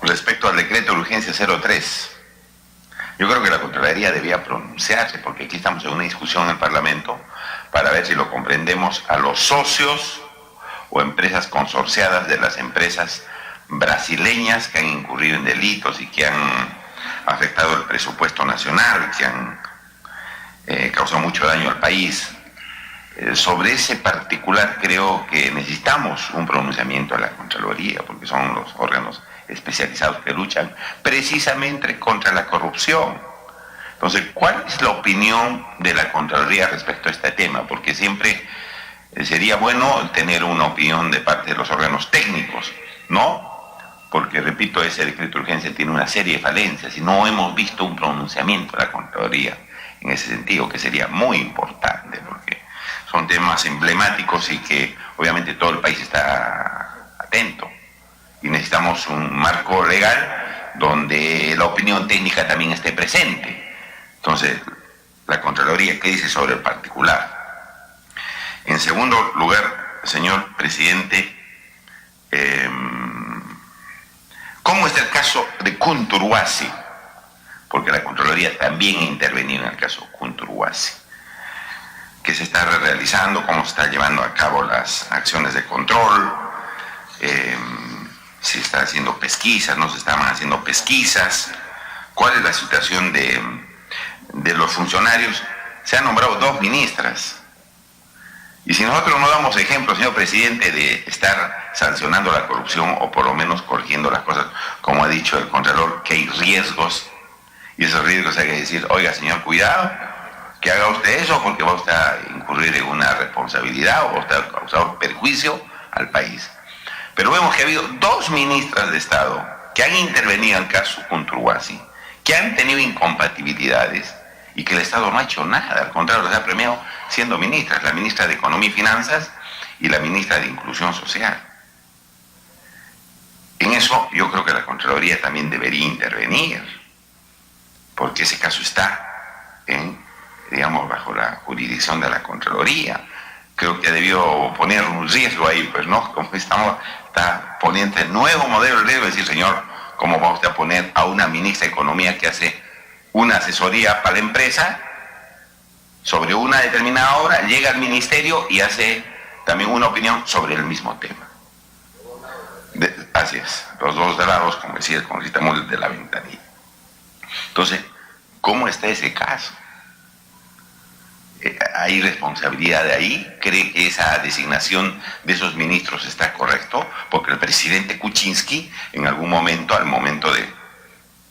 respecto al decreto de urgencia 03, yo creo que la Contraloría debía pronunciarse, porque aquí estamos en una discusión en el Parlamento para ver si lo comprendemos a los socios o empresas consorciadas de las empresas brasileñas que han incurrido en delitos y que han afectado el presupuesto nacional, que han causado mucho daño al país. Sobre ese particular creo que necesitamos un pronunciamiento de la Contraloría, porque son los órganos especializados que luchan precisamente contra la corrupción. Entonces, ¿cuál es la opinión de la Contraloría respecto a este tema? Porque siempre sería bueno tener una opinión de parte de los órganos técnicos, ¿no? Porque, repito, ese decreto de urgencia tiene una serie de falencias y no hemos visto un pronunciamiento de la Contraloría en ese sentido, que sería muy importante, porque son temas emblemáticos y que obviamente todo el país está atento. Y necesitamos un marco legal donde la opinión técnica también esté presente. Entonces, la Contraloría, ¿qué dice sobre el particular? En segundo lugar, señor presidente, ¿cómo está el caso de Kunturwasi? Porque la Contraloría también ha intervenido en el caso Kunturwasi. ¿Qué se está realizando? ¿Cómo se está llevando a cabo las acciones de control? ¿Se está haciendo pesquisas? ¿No se estaban haciendo pesquisas? ¿Cuál es la situación de los funcionarios? Se han nombrado 2 ministras. Y si nosotros no damos ejemplo, señor presidente, de estar sancionando la corrupción o por lo menos corrigiendo las cosas, como ha dicho el Contralor, que hay riesgos, y esos riesgos hay que decir, oiga señor, cuidado, que haga usted eso porque va usted a incurrir en una responsabilidad o va usted a causar perjuicio al país. Pero vemos que ha habido 2 ministras de Estado que han intervenido en el caso Kunturwasi, que han tenido incompatibilidades y que el Estado no ha hecho nada, al contrario, las ha premiado siendo ministras, la ministra de Economía y Finanzas y la ministra de Inclusión Social. En eso yo creo que la Contraloría también debería intervenir, porque ese caso está digamos, bajo la jurisdicción de la Contraloría. Creo que debió poner un riesgo ahí, pues no, como está poniendo el nuevo modelo de riesgo, decir, señor, ¿cómo va usted a poner a una ministra de Economía que hace una asesoría para la empresa sobre una determinada obra, llega al ministerio y hace también una opinión sobre el mismo tema? Así es, los 2 lados, como decía el congresista Müller, de la ventanilla. Entonces, ¿cómo está ese caso? ¿Hay responsabilidad de ahí? ¿Cree que esa designación de esos ministros está correcto? Porque el presidente Kuczynski, en algún momento, al momento de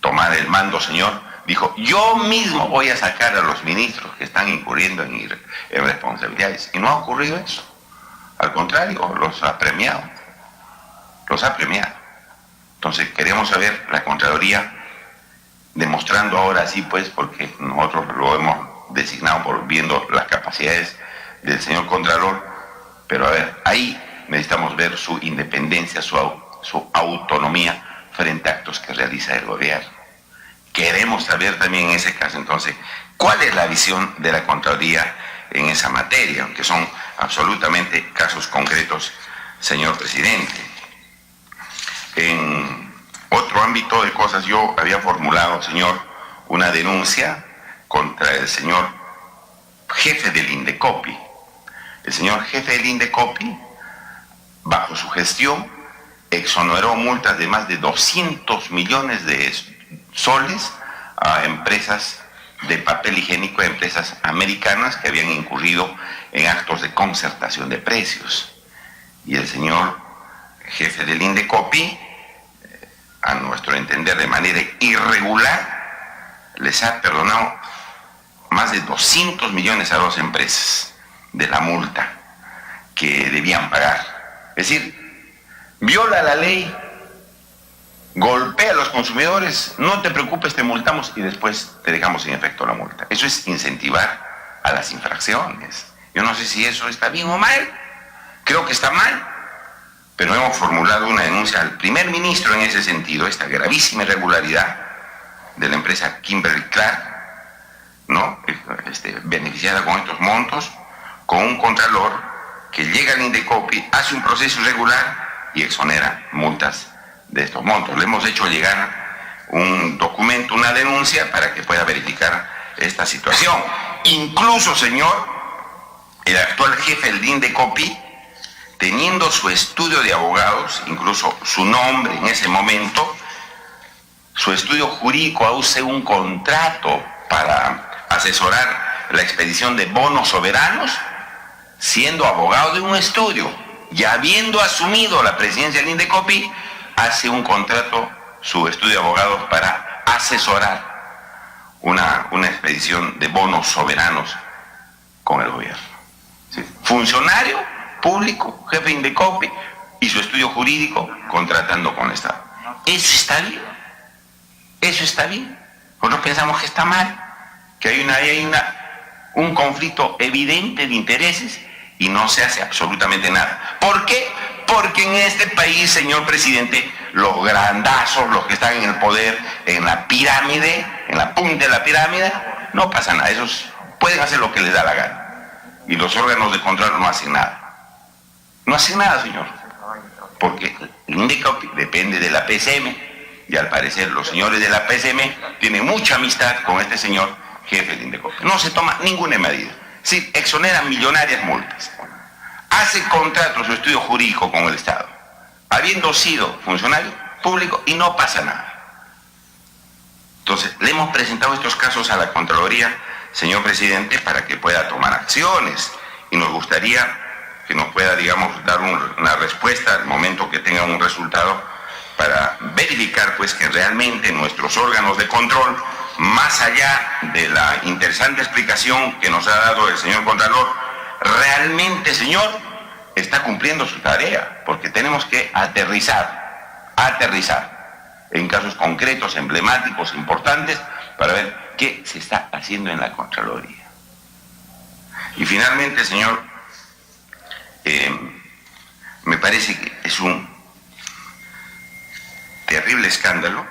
tomar el mando, señor, dijo, yo mismo voy a sacar a los ministros que están incurriendo en responsabilidades. Y no ha ocurrido eso. Al contrario, los ha premiado. Los ha premiado. Entonces, queremos saber, la Contraloría, demostrando ahora sí, pues, porque nosotros lo hemos designado por viendo las capacidades del señor Contralor, pero a ver, ahí necesitamos ver su independencia, su autonomía frente a actos que realiza el gobierno. Queremos saber también en ese caso, entonces, cuál es la visión de la Contraloría en esa materia, aunque son absolutamente casos concretos, señor presidente. En otro ámbito de cosas, yo había formulado, señor, una denuncia contra el señor jefe del Indecopi. El señor jefe del Indecopi, bajo su gestión, exoneró multas de más de 200 millones de soles a empresas de papel higiénico, a empresas americanas que habían incurrido en actos de concertación de precios. Y el señor jefe del Indecopi, a nuestro entender de manera irregular, les ha perdonado más de 200 millones a 2 empresas de la multa que debían pagar. Es decir, viola la ley, golpea a los consumidores, no te preocupes, te multamos y después te dejamos sin efecto la multa. Eso es incentivar a las infracciones. Yo no sé si eso está bien o mal, creo que está mal, pero hemos formulado una denuncia al primer ministro en ese sentido, esta gravísima irregularidad de la empresa Kimberly-Clark, ¿no? Beneficiada con estos montos, con un contralor que llega al Indecopi, hace un proceso irregular y exonera multas de estos montos. Le hemos hecho llegar un documento, una denuncia, para que pueda verificar esta situación. Incluso, señor, el actual jefe del INDECOPI, teniendo su estudio de abogados, incluso su nombre en ese momento, su estudio jurídico hace un contrato para asesorar la expedición de bonos soberanos, siendo abogado de un estudio y habiendo asumido la presidencia del INDECOPI, hace un contrato, su estudio de abogados, para asesorar una expedición de bonos soberanos con el gobierno. ¿Sí? Funcionario público, jefe de INDECOPI, y su estudio jurídico contratando con el Estado. ¿Eso está bien? ¿Eso está bien? Nosotros pensamos que está mal, que hay un conflicto evidente de intereses y no se hace absolutamente nada. ¿Por qué? Porque en este país, señor presidente, los grandazos, los que están en el poder, en la pirámide, en la punta de la pirámide, no pasa nada. Esos pueden hacer lo que les da la gana. Y los órganos de control no hacen nada. No hacen nada, señor. Porque el INDECOPI depende de la PCM, y al parecer los señores de la PCM tienen mucha amistad con este señor jefe del INDECOPI. No se toma ninguna medida. Sí, exoneran millonarias multas. Hace contrato su estudio jurídico con el Estado, habiendo sido funcionario público, y no pasa nada. Entonces, le hemos presentado estos casos a la Contraloría, señor presidente, para que pueda tomar acciones, y nos gustaría que nos pueda, digamos, dar una respuesta al momento que tenga un resultado, para verificar pues que realmente nuestros órganos de control, más allá de la interesante explicación que nos ha dado el señor Contralor, realmente, señor, está cumpliendo su tarea, porque tenemos que aterrizar en casos concretos, emblemáticos, importantes, para ver qué se está haciendo en la Contraloría. Y finalmente, señor, me parece que es un terrible escándalo,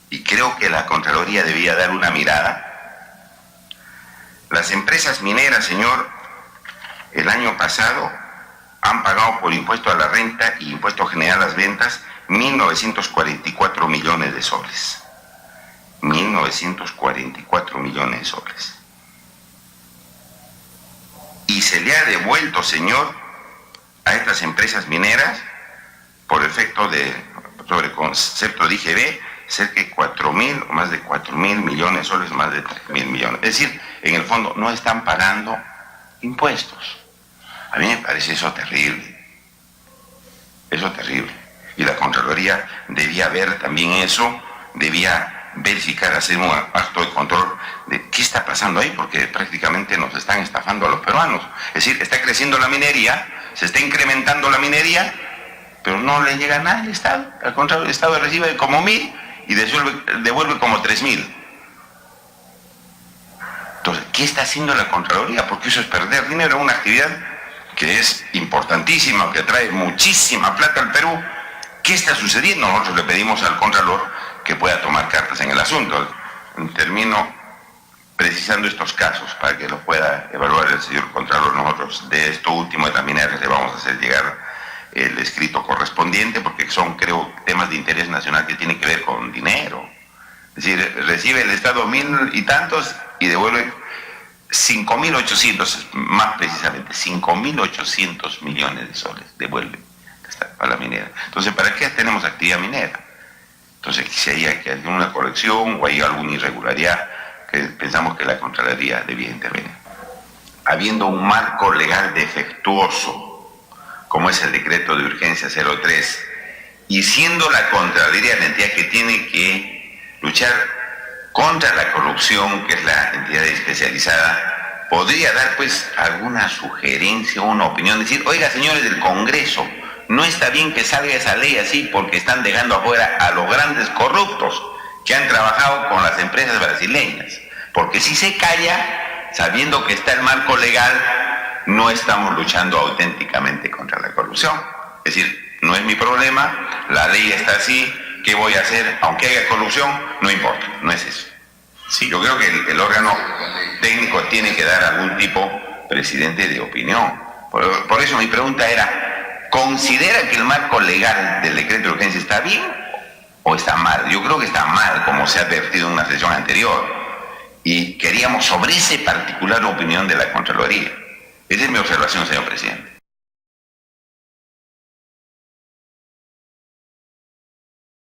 y creo que la Contraloría debía dar una mirada. Las empresas mineras, señor, el año pasado han pagado por impuesto a la renta y impuesto general a las ventas 1.944 millones de soles. 1.944 millones de soles. Y se le ha devuelto, señor, a estas empresas mineras, por efecto sobre concepto de IGB, cerca de 4.000 o más de 4.000 millones de soles, más de 3.000 millones. Es decir, en el fondo no están pagando impuestos. A mí me parece eso terrible. Eso terrible. Y la Contraloría debía ver también eso, debía verificar, hacer un acto de control de qué está pasando ahí, porque prácticamente nos están estafando a los peruanos. Es decir, está creciendo la minería, se está incrementando la minería, pero no le llega nada al Estado. Al contrario, el Estado recibe como 1.000 y devuelve como 3.000. Entonces, ¿qué está haciendo la Contraloría? Porque eso es perder dinero en una actividad que es importantísima, que trae muchísima plata al Perú. ¿Qué está sucediendo? Nosotros le pedimos al Contralor que pueda tomar cartas en el asunto. Termino precisando estos casos para que lo pueda evaluar el señor Contralor. Nosotros de esto último de la minera le vamos a hacer llegar el escrito correspondiente, porque son, creo, temas de interés nacional que tienen que ver con dinero. Es decir, recibe el Estado 1.000 y tantos y devuelve 5.800, más precisamente, 5.800 millones de soles devuelve a la minera. Entonces, ¿para qué tenemos actividad minera? Entonces, si hay que hacer una corrección o hay alguna irregularidad, que pensamos que la Contraloría debía intervenir. Habiendo un marco legal defectuoso, como es el decreto de urgencia 03, y siendo la Contraloría la entidad que tiene que luchar contra la corrupción, que es la entidad especializada, podría dar pues alguna sugerencia o una opinión, decir, oiga, señores del Congreso, no está bien que salga esa ley así, porque están dejando afuera a los grandes corruptos que han trabajado con las empresas brasileñas, porque si se calla, sabiendo que está el marco legal, no estamos luchando auténticamente contra la corrupción. Es decir, no es mi problema, la ley está así, ¿qué voy a hacer? Aunque haya corrupción, no importa, no es eso. Sí, yo creo que el órgano técnico tiene que dar algún tipo, presidente, de opinión. Por eso mi pregunta era, ¿considera que el marco legal del decreto de urgencia está bien o está mal? Yo creo que está mal, como se ha advertido en una sesión anterior. Y queríamos sobre ese particular opinión de la Contraloría. Esa es mi observación, señor presidente.